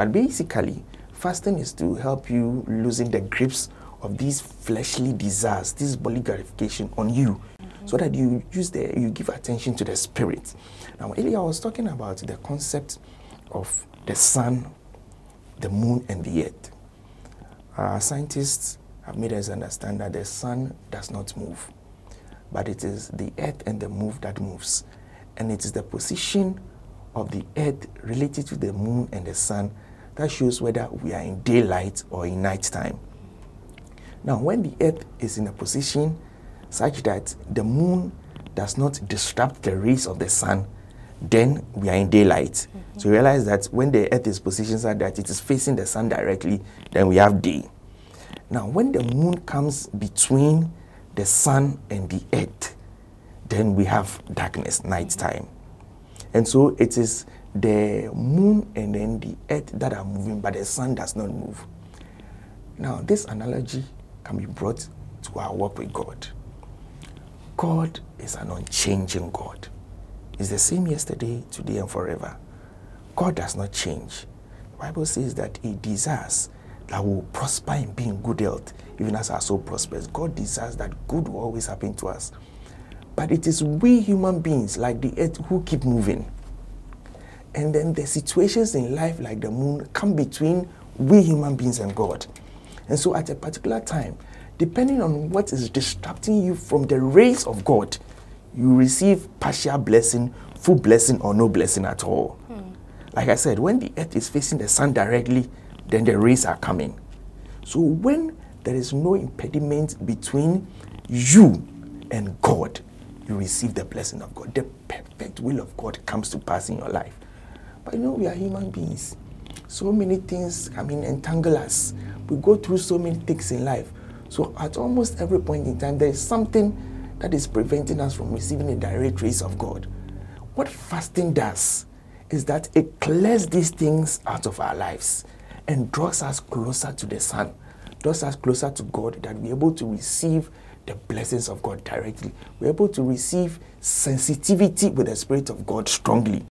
But basically, fasting is to help you loosen the grips of these fleshly desires, this bodily gratification on you, so that you give attention to the spirit. Now, earlier I was talking about the concept of the sun, the moon, and the earth. Scientists have made us understand that the sun does not move, but it is the earth and the moon that moves. And it is the position of the earth related to the moon and the sun that shows whether we are in daylight or in night time. Now, when the earth is in a position such that the moon does not disrupt the rays of the sun, then we are in daylight. So you realize that when the earth is positioned such that it is facing the sun directly, then we have day. Now, when the moon comes between the sun and the earth, then we have darkness, night time. And so it is the moon and then the earth that are moving, but the sun does not move. Now, this analogy can be brought to our work with God. God is an unchanging God. He's the same yesterday, today, and forever. God does not change. The Bible says that He desires that we will prosper and be in good health, even as our soul prospers. God desires that good will always happen to us. But it is we human beings, like the earth, who keep moving. And then the situations in life, like the moon, come between we human beings and God. And so at a particular time, depending on what is distracting you from the rays of God, you receive partial blessing, full blessing, or no blessing at all. Like I said, when the earth is facing the sun directly, then the rays are coming. So when there is no impediment between you and God, you receive the blessing of God. The perfect will of God comes to pass in your life. But you know, we are human beings. So many things, entangle us. We go through so many things in life. So at almost every point in time, there is something that is preventing us from receiving the direct rays of God. What fasting does is that it clears these things out of our lives and draws us closer to the sun, draws us closer to God, that we're able to receive the blessings of God directly. We're able to receive sensitivity with the Spirit of God strongly.